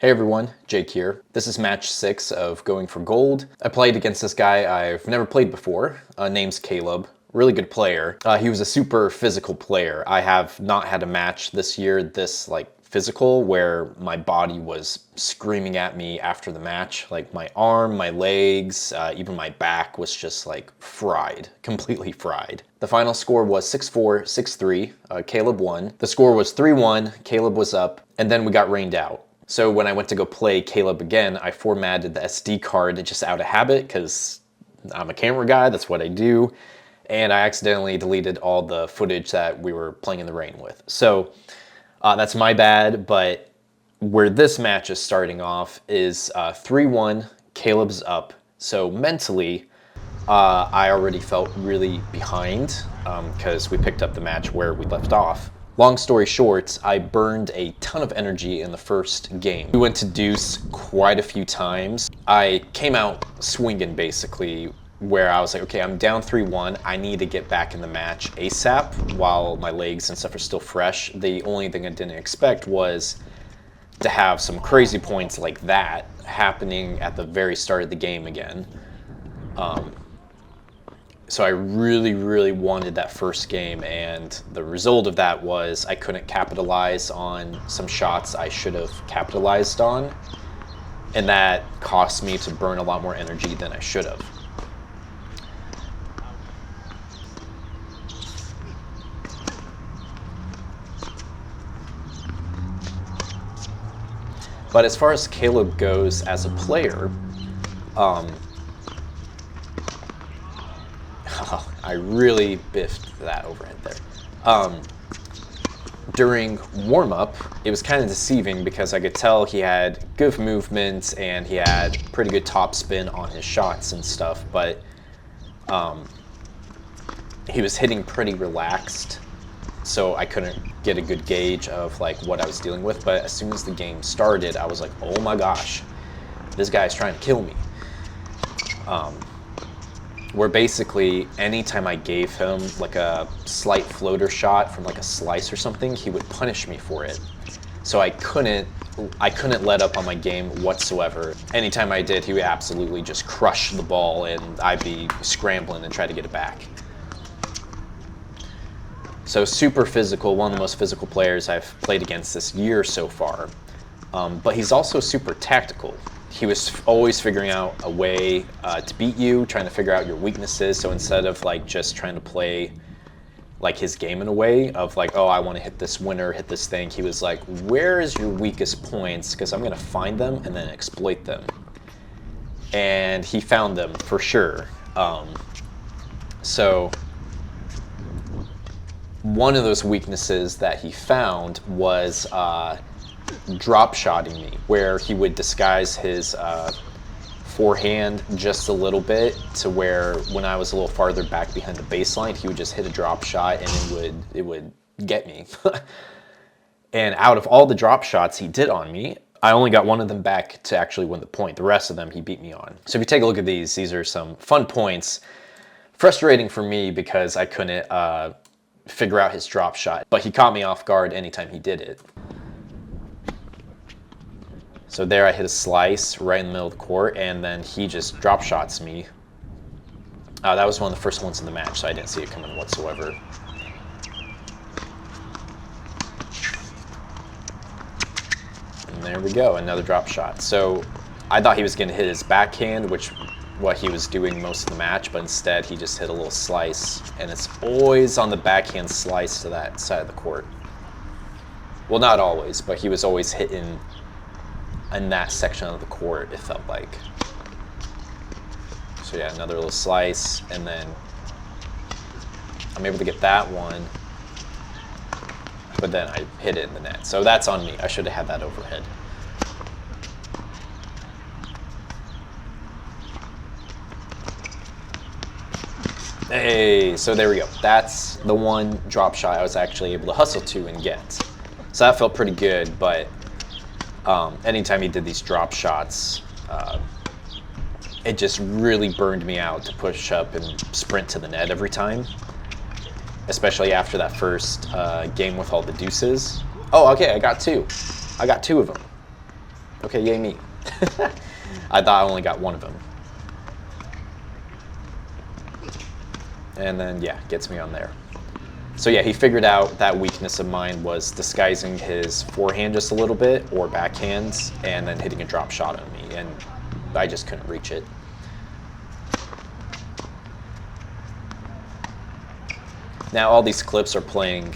Hey everyone, Jake here. This is match 6 of Going for Gold. I played against this guy I've never played before. Name's Caleb. Really good player. He was a super physical player. I have not had a match this year this physical where my body was screaming at me after the match. Like my arm, my legs, even my back was just like fried, completely fried. The final score was 6-4, 6-3. Caleb won. The score was 3-1, Caleb was up, and then we got rained out. So when I went to go play Caleb again, I formatted the SD card just out of habit because I'm a camera guy, that's what I do. And I accidentally deleted all the footage that we were playing in the rain with. So that's my bad, but where this match is starting off is 3-1, Caleb's up. So mentally, I already felt really behind because we picked up the match where we left off. Long story short, I burned a ton of energy in the first game. We went to deuce quite a few times. I came out swinging basically, where I was like, okay, I'm down 3-1. I need to get back in the match ASAP while my legs and stuff are still fresh. The only thing I didn't expect was to have some crazy points like that happening at the very start of the game again. So I really wanted that first game, and the result of that was I couldn't capitalize on some shots I should have capitalized on, and that cost me to burn a lot more energy than I should have. But as far as Caleb goes as a player, I really biffed that overhead there. During warm-up, it was kind of deceiving because I could tell he had good movement and he had pretty good top spin on his shots and stuff, but he was hitting pretty relaxed, so I couldn't get a good gauge of like what I was dealing with. But as soon as the game started, I was like, oh my gosh, this guy's trying to kill me. Where basically anytime I gave him like a slight floater shot from like a slice or something, he would punish me for it. So I couldn't let up on my game whatsoever. Anytime I did, he would absolutely just crush the ball and I'd be scrambling and try to get it back. So super physical, one of the most physical players I've played against this year so far. But he's also super tactical. He was always figuring out a way to beat you, trying to figure out your weaknesses. So instead of like just trying to play like his game in a way of like, oh, I want to hit this winner, hit this thing, he was like, where is your weakest points? Because I'm going to find them and then exploit them. And he found them for sure. So one of those weaknesses that he found was drop shotting me, where he would disguise his forehand just a little bit to where when I was a little farther back behind the baseline, he would just hit a drop shot and it would get me. And out of all the drop shots he did on me, I only got one of them back to actually win the point. The rest of them he beat me on. So if you take a look at these are some fun points. Frustrating for me because I couldn't figure out his drop shot, but he caught me off guard anytime he did it. So there I hit a slice right in the middle of the court, and then he just drop shots me. That was one of the first ones in the match, so I didn't see it coming whatsoever. And there we go, another drop shot. So I thought he was going to hit his backhand, which what he was doing most of the match, but instead he just hit a little slice, and it's always on the backhand slice to that side of the court. Well, not always, but he was always hitting in that section of the court, it felt like. So yeah, another little slice, and then I'm able to get that one, but then I hit it in the net. So that's on me. I should have had that overhead. Hey, so there we go. That's the one drop shot I was actually able to hustle to and get. So that felt pretty good, but anytime he did these drop shots, it just really burned me out to push up and sprint to the net every time, especially after that first game with all the deuces. Oh, okay, I got two. I got two of them. Okay, yay me. I thought I only got one of them. And then, yeah, gets me on there. So yeah, he figured out that weakness of mine was disguising his forehand just a little bit, or backhands, and then hitting a drop shot on me, and I just couldn't reach it. Now all these clips are playing,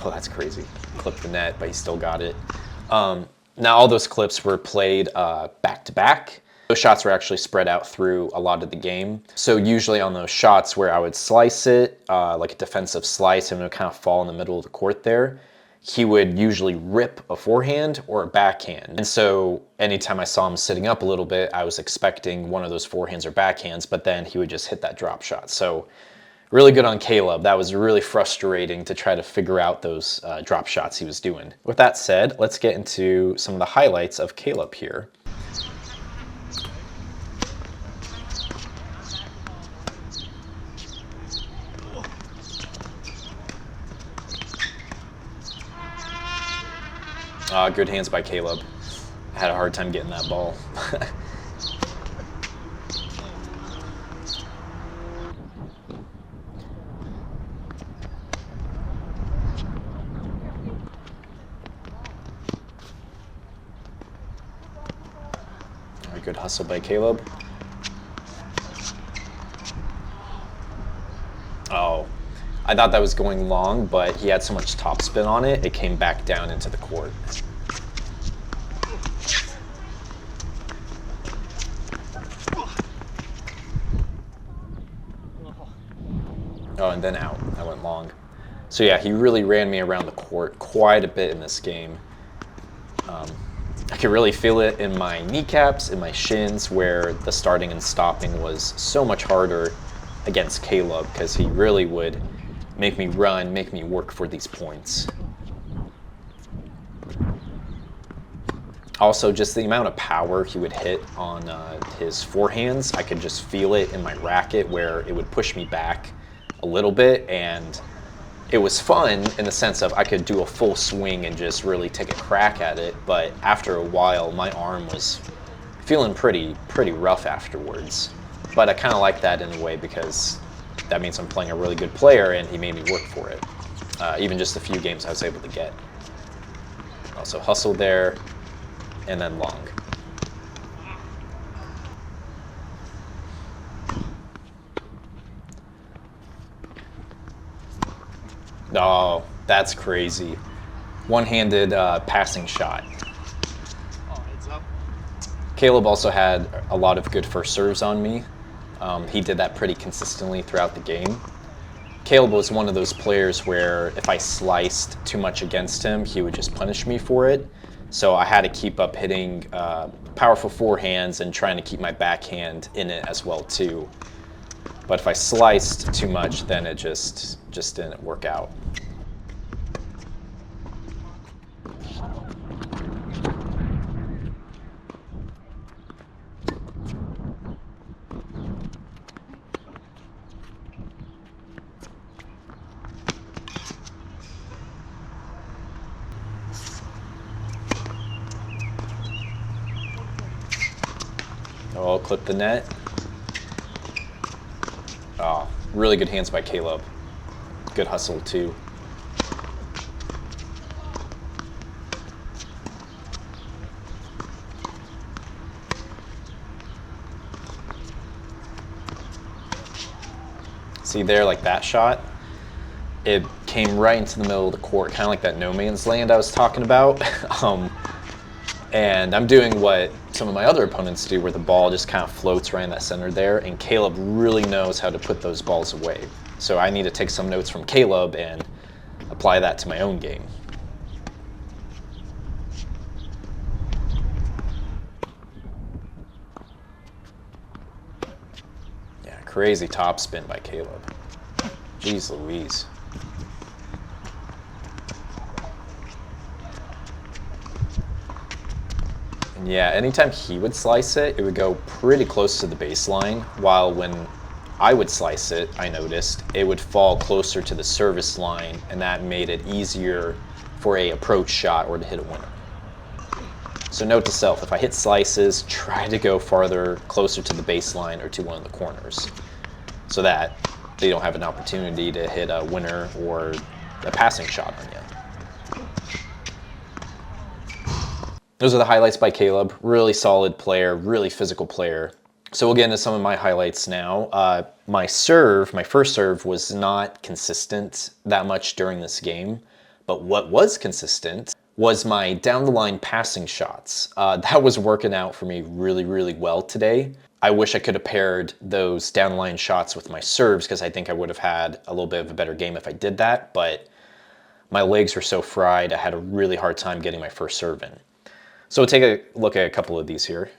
oh, that's crazy. Clipped the net, but he still got it. Now all those clips were played back to back. Those shots were actually spread out through a lot of the game. So usually on those shots where I would slice it, like a defensive slice, and it would kind of fall in the middle of the court there, he would usually rip a forehand or a backhand. And so anytime I saw him sitting up a little bit, I was expecting one of those forehands or backhands, but then he would just hit that drop shot. So really good on Caleb. That was really frustrating to try to figure out those drop shots he was doing. With that said, let's get into some of the highlights of Caleb here. Good hands by Caleb. I had a hard time getting that ball. Good hustle by Caleb. Oh, I thought that was going long, but he had so much topspin on it, it came back down into the court. Oh, and then out. I went long. So yeah, he really ran me around the court quite a bit in this game. I could really feel it in my kneecaps, in my shins, where the starting and stopping was so much harder against Caleb, because he really would make me run, make me work for these points. Also, just the amount of power he would hit on his forehands, I could just feel it in my racket where it would push me back a little bit, and it was fun in the sense of I could do a full swing and just really take a crack at it, but after a while my arm was feeling pretty rough afterwards. But I kind of like that in a way, because that means I'm playing a really good player and he made me work for it. Even just a few games I was able to get. Also hustle there, and then long. Oh, that's crazy. One-handed passing shot. Oh, it's up. Caleb also had a lot of good first serves on me. He did that pretty consistently throughout the game. Caleb was one of those players where if I sliced too much against him, he would just punish me for it. So I had to keep up hitting powerful forehands and trying to keep my backhand in it as well too. But if I sliced too much, then it just didn't work out. Oh, I'll clip the net. Oh, really good hands by Caleb. Good hustle too. See there, like that shot? It came right into the middle of the court, kind of like that no man's land I was talking about. And I'm doing what some of my other opponents do, where the ball just kind of floats right in that center there, and Caleb really knows how to put those balls away. So I need to take some notes from Caleb and apply that to my own game. Yeah, crazy top spin by Caleb. Jeez Louise. And yeah, anytime he would slice it, it would go pretty close to the baseline, while when I would slice it, I noticed, it would fall closer to the service line, and that made it easier for a approach shot or to hit a winner. So note to self, if I hit slices, try to go farther, closer to the baseline or to one of the corners so that they don't have an opportunity to hit a winner or a passing shot on you. Those are the highlights by Caleb. Really solid player, really physical player. So we'll get into some of my highlights now. My first serve was not consistent that much during this game, but what was consistent was my down the line passing shots. That was working out for me really, really well today. I wish I could have paired those down the line shots with my serves because I think I would have had a little bit of a better game if I did that, but my legs were so fried, I had a really hard time getting my first serve in. So we'll take a look at a couple of these here.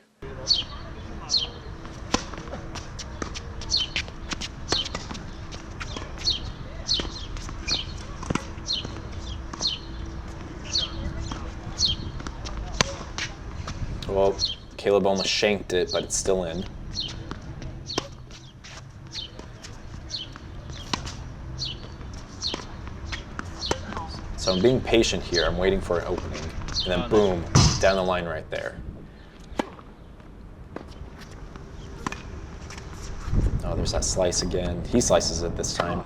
Well, Caleb almost shanked it, but it's still in. So I'm being patient here. I'm waiting for an opening. And then boom, down the line right there. Oh, there's that slice again. He slices it this time.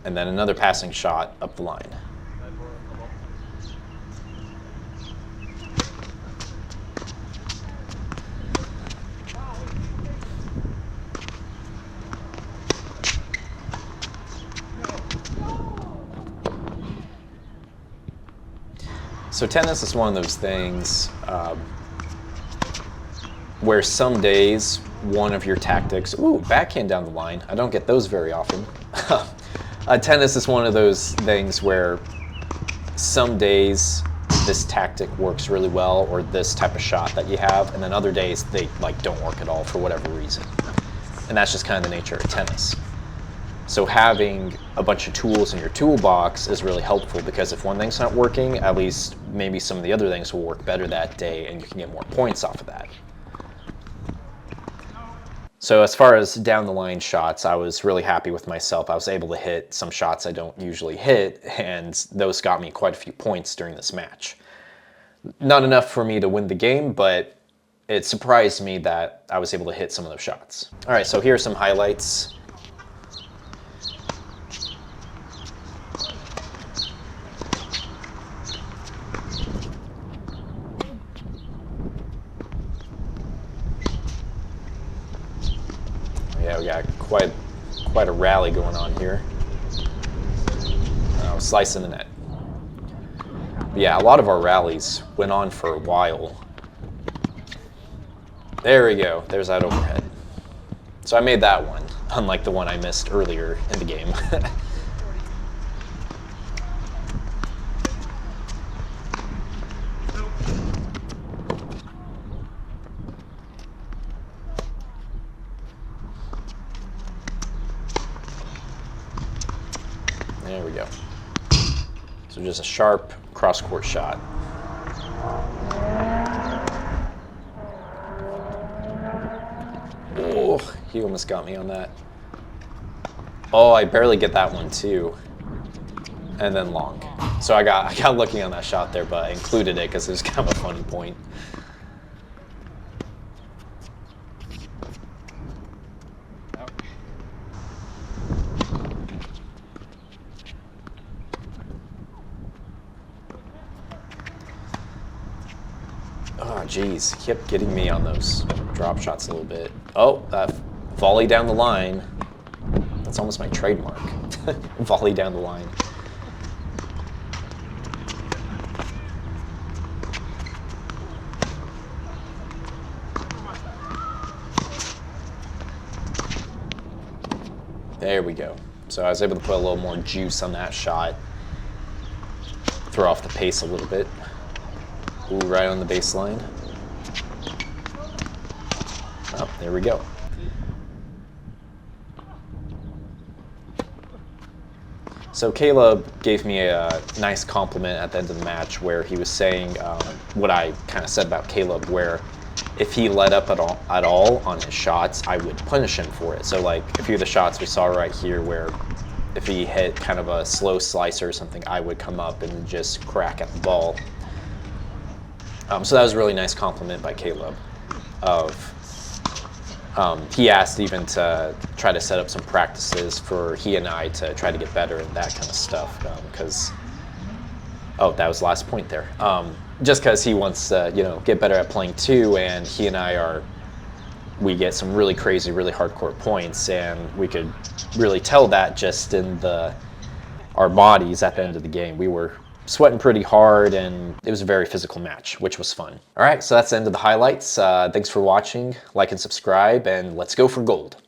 And then another passing shot up the line. So tennis is one of those things where some days one of your tactics, ooh, backhand down the line. I don't get those very often. Tennis is one of those things where some days this tactic works really well, or this type of shot that you have, and then other days they don't work at all for whatever reason. And that's just kind of the nature of tennis. So having a bunch of tools in your toolbox is really helpful because if one thing's not working, at least maybe some of the other things will work better that day and you can get more points off of that. So as far as down the line shots, I was really happy with myself. I was able to hit some shots I don't usually hit, and those got me quite a few points during this match. Not enough for me to win the game, but it surprised me that I was able to hit some of those shots. All right, so here are some highlights. Yeah, we got quite a rally going on here. Slicing the net. But yeah, a lot of our rallies went on for a while. There we go. There's that overhead. So I made that one, unlike the one I missed earlier in the game. There we go. So just a sharp cross-court shot. Oh, he almost got me on that. Oh, I barely get that one too. And then long. So I got lucky on that shot there, but I included it because it was kind of a funny point. Oh, geez, he kept getting me on those drop shots a little bit. Oh, that volley down the line. That's almost my trademark. Volley down the line. There we go. So I was able to put a little more juice on that shot. Throw off the pace a little bit. Ooh, right on the baseline. Oh, there we go. So Caleb gave me a nice compliment at the end of the match where he was saying what I kind of said about Caleb, where if he let up at all on his shots, I would punish him for it. So like a few of the shots we saw right here where if he hit kind of a slow slicer or something, I would come up and just crack at the ball. So that was a really nice compliment by Caleb. He asked even to try to set up some practices for he and I to try to get better and that kind of stuff. Because, oh, that was the last point there. Just because he wants to, get better at playing too, and he and I we get some really crazy, really hardcore points, and we could really tell that just in our bodies at the end of the game. We were sweating pretty hard, and it was a very physical match, which was fun. All right, so that's the end of the highlights. Thanks for watching. Like and subscribe, and let's go for gold.